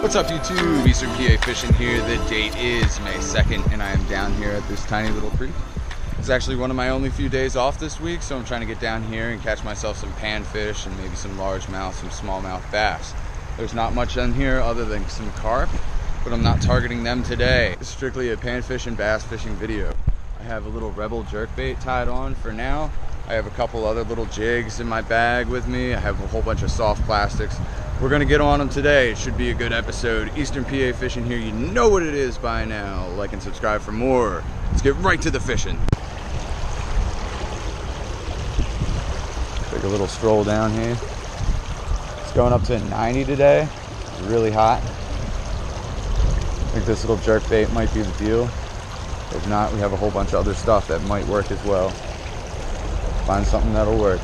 What's up YouTube, Eastern PA Fishing here. The date is May 2nd and I am down here at this tiny little creek. It's actually one of my only few days off this week, so I'm trying to get down here and catch myself some panfish and maybe some largemouth, some smallmouth bass. There's not much in here other than some carp, but I'm not targeting them today. It's strictly a panfish and bass fishing video. I have a little Rebel jerkbait tied on for now. I have a couple other little jigs in my bag with me. I have a whole bunch of soft plastics. We're gonna get on them today. It should be a good episode. Eastern PA Fishing here. You know what it is by now. Like and subscribe for more. Let's get right to the fishing. Take a little stroll down here. It's going up to 90 today. It's really hot. I think this little jerkbait might be the deal. If not, we have a whole bunch of other stuff that might work as well. Find something that'll work.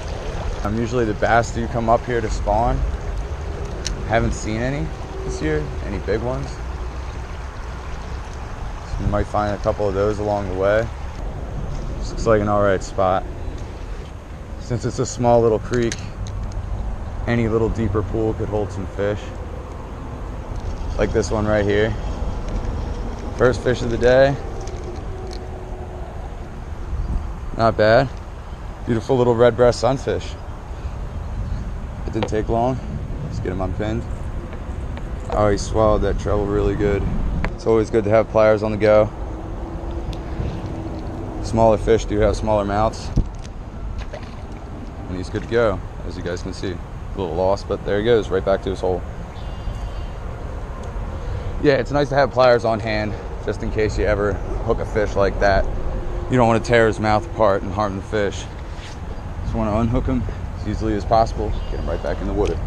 Usually the bass do come up here to spawn. Haven't seen any this year, any big ones. So you might find a couple of those along the way. This looks like an alright spot. Since it's a small little creek, any little deeper pool could hold some fish. Like this one right here. First fish of the day. Not bad. Beautiful little red breast sunfish. It didn't take long. Let's get him unpinned. Oh, he swallowed that treble really good. It's always good to have pliers on the go. Smaller fish do have smaller mouths. And he's good to go, as you guys can see. A little lost, but there he goes, right back to his hole. Yeah, it's nice to have pliers on hand, just in case you ever hook a fish like that. You don't want to tear his mouth apart and harm the fish. Just want to unhook him as easily as possible, get him right back in the water.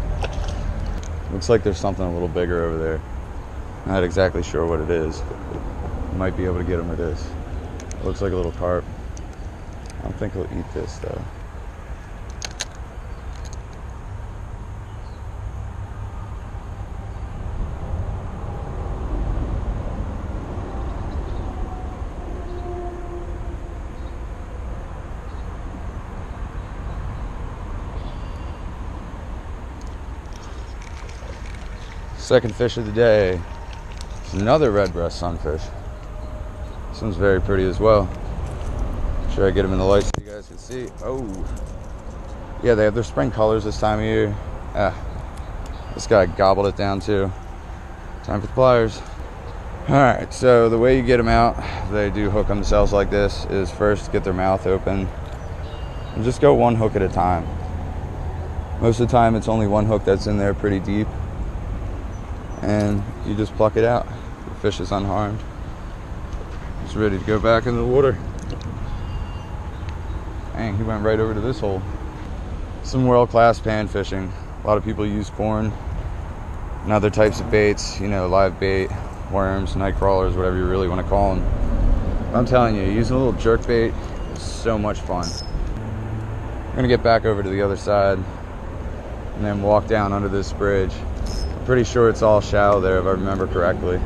Looks like there's something a little bigger over there. Not exactly sure what it is. Might be able to get him with this. It looks like a little carp. I don't think he'll eat this though. Second fish of the day. It's another red breast sunfish. This one's very pretty as well. Make sure I get them in the light so you guys can see. Oh, yeah, they have their spring colors this time of year. This guy gobbled it down too. Time for the pliers. All right, so the way you get them out, they do hook themselves like this, is first get their mouth open and just go one hook at a time. Most of the time it's only one hook that's in there pretty deep. And you just pluck it out. The fish is unharmed. It's ready to go back in the water. Dang, he went right over to this hole. Some world-class pan fishing. A lot of people use corn and other types of baits, you know, live bait, worms, night crawlers, whatever you really want to call them. I'm telling you, using a little jerk bait is so much fun. I'm gonna get back over to the other side and then walk down under this bridge. Pretty sure it's all shallow there if I remember correctly.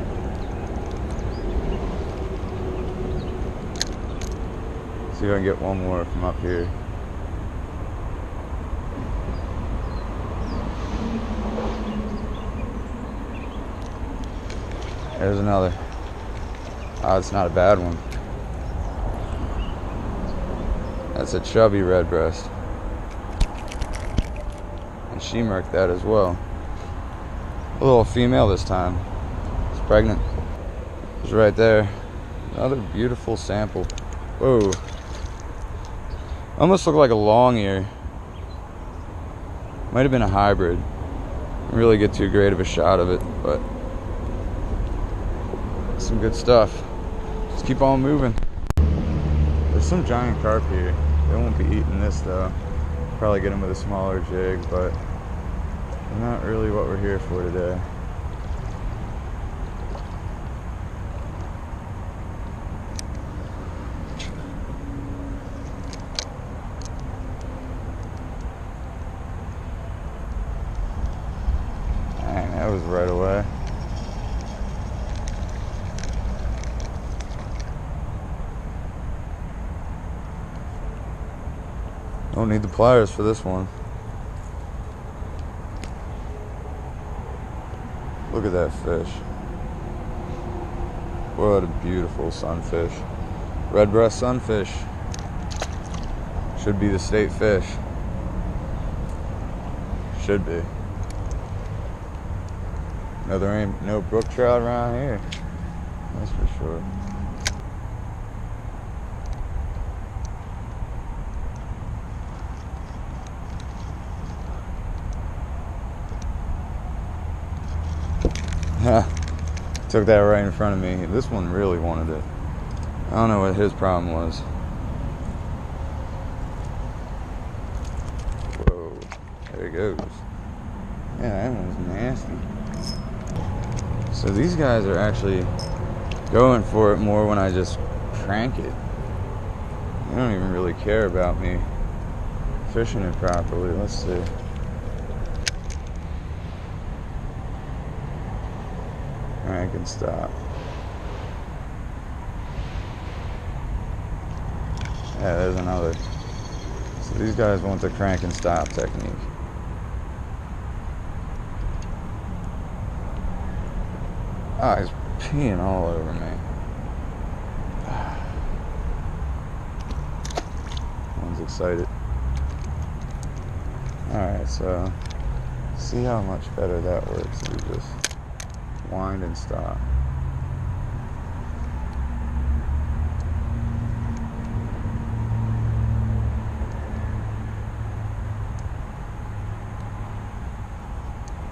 See if I can get one more from up here. There's another. Oh, it's not a bad one. That's a chubby red breast. And she marked that as well. A little female this time. It's pregnant. It's right there. Another beautiful sample. Whoa. Almost looked like a long ear. Might have been a hybrid. Didn't really get too great of a shot of it, but some good stuff. Just keep on moving. There's some giant carp here. They won't be eating this though. Probably get them with a smaller jig, but not really what we're here for today. Dang, that was right away. Don't need the pliers for this one. Look at that fish. What a beautiful sunfish. Red breast sunfish. Should be the state fish. Should be. No, there ain't no brook trout around here. That's for sure. Took that right in front of me. This one really wanted it. I don't know what his problem was. Whoa, there it goes. Yeah, that one's nasty. So these guys are actually going for it more when I just crank it. They don't even really care about me fishing it properly. Let's see. Crank and stop. Yeah, there's another. So these guys want the crank and stop technique. Oh, he's peeing all over me. One's excited. Alright, so see how much better that works if we just wind and stop.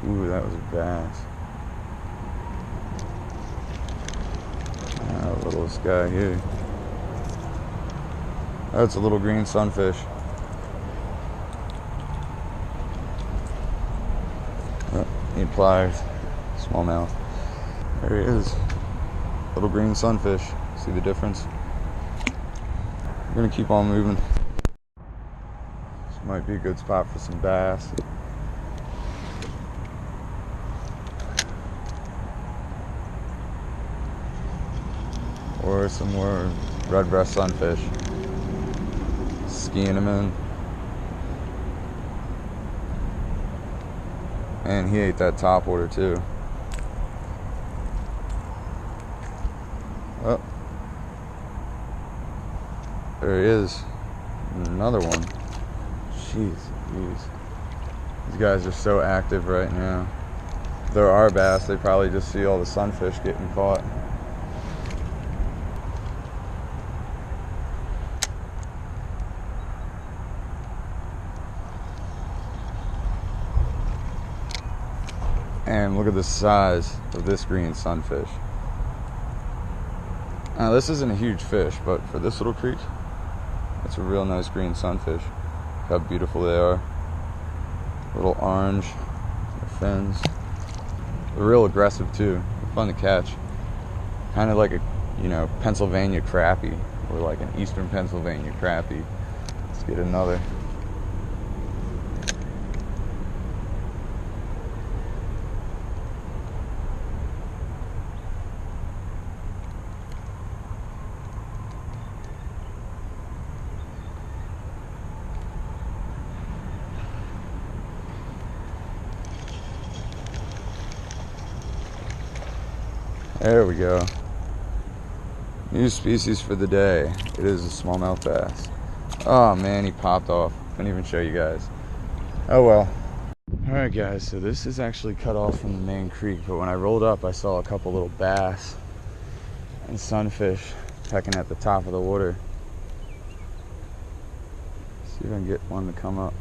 Ooh, that was a bass. Littlest guy here. That's a little green sunfish. Oh, need pliers. Smallmouth. There he is. Little green sunfish. See the difference? I'm gonna keep on moving. This might be a good spot for some bass. Or some more red breast sunfish. Skiing them in. And he ate that top water too. Oh. There he is. Another one. Jeez. These guys are so active right now. If there are bass, they probably just see all the sunfish getting caught. And look at the size of this green sunfish. Now this isn't a huge fish, but for this little creek, it's a real nice green sunfish. Look how beautiful they are. Little orange, their fins. They're real aggressive too. They're fun to catch. Kind of like a, Pennsylvania crappie, or like an Eastern Pennsylvania crappie. Let's get another. There we go. New species for the day. It is a smallmouth bass. Oh man, he popped off. Couldn't even show you guys. Oh well. Alright guys, so this is actually cut off from the main creek, but when I rolled up I saw a couple little bass and sunfish pecking at the top of the water. See if I can get one to come up.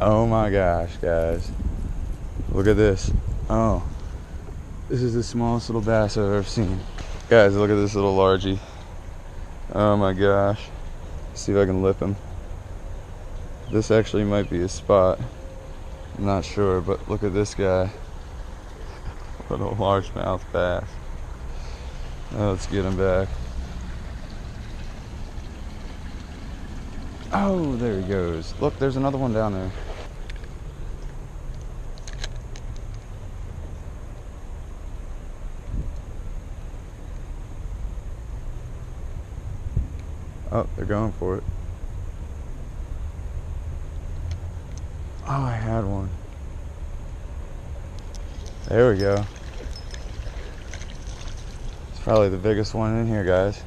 Oh my gosh, guys. Look at this. Oh. This is the smallest little bass I've ever seen. Guys, look at this little largie. Oh my gosh. Let's see if I can lip him. This actually might be a spot. I'm not sure, but look at this guy. Little largemouth bass. Oh, let's get him back. Oh, there he goes. Look, there's another one down there. Oh, they're going for it. Oh, I had one. There we go. It's probably the biggest one in here, guys.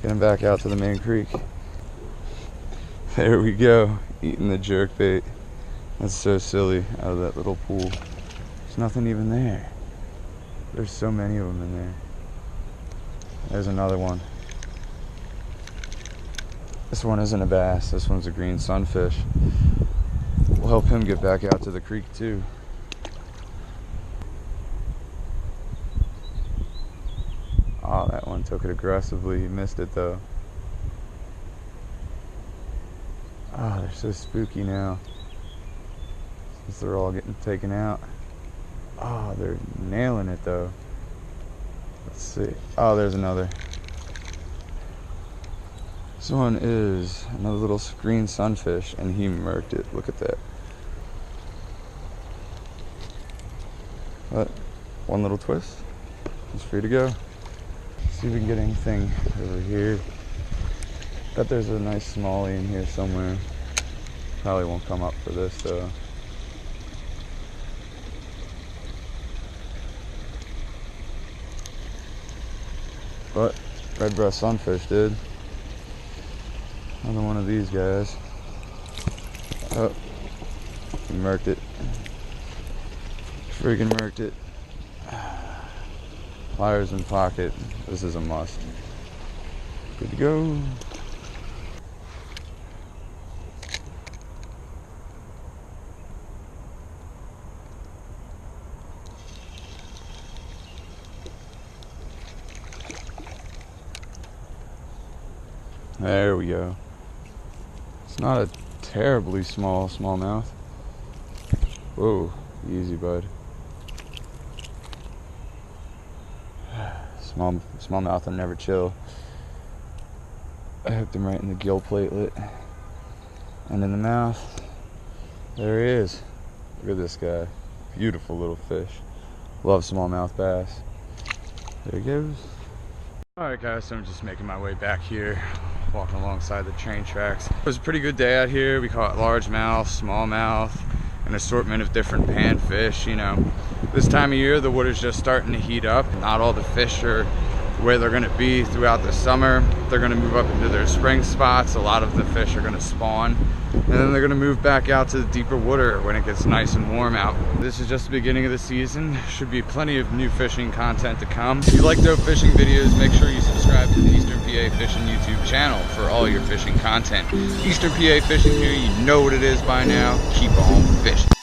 Getting back out to the main creek. There we go, eating the jerkbait. That's so silly, out of that little pool. There's nothing even there. There's so many of them in there. There's another one. This one isn't a bass, this one's a green sunfish. We'll help him get back out to the creek too. Oh, that one took it aggressively. He missed it though. Oh, they're so spooky now. Since they're all getting taken out. Oh, they're nailing it though. Let's see. Oh, there's another. This one is another little green sunfish, and he murked it. Look at that. But one little twist. He's free to go. See if we can get anything over here. Bet there's a nice smallie in here somewhere. Probably won't come up for this though. But red breast sunfish did. Another one of these guys. Oh, he murked it. Freaking murked it. Pliers in pocket. This is a must. Good to go. There we go. It's not a terribly small smallmouth. Whoa, easy, bud. Smallmouth will never chill. I hooked him right in the gill platelet and in the mouth. There he is. Look at this guy. Beautiful little fish. Love smallmouth bass. There he goes. Alright guys, so I'm just making my way back here, walking alongside the train tracks. It was a pretty good day out here. We caught largemouth, smallmouth, an assortment of different panfish. You know, this time of year the water's just starting to heat up. Not all the fish are where they're going to be throughout the summer. They're going to move up into their spring spots. A lot of the fish are going to spawn, and then they're going to move back out to the deeper water when it gets nice and warm out. This is just the beginning of the season. Should be plenty of new fishing content to come. If you like dope fishing videos, make sure you subscribe to the Eastern PA Fishing YouTube channel for all your fishing content. Eastern PA Fishing here, you know what it is by now. Keep on fishing.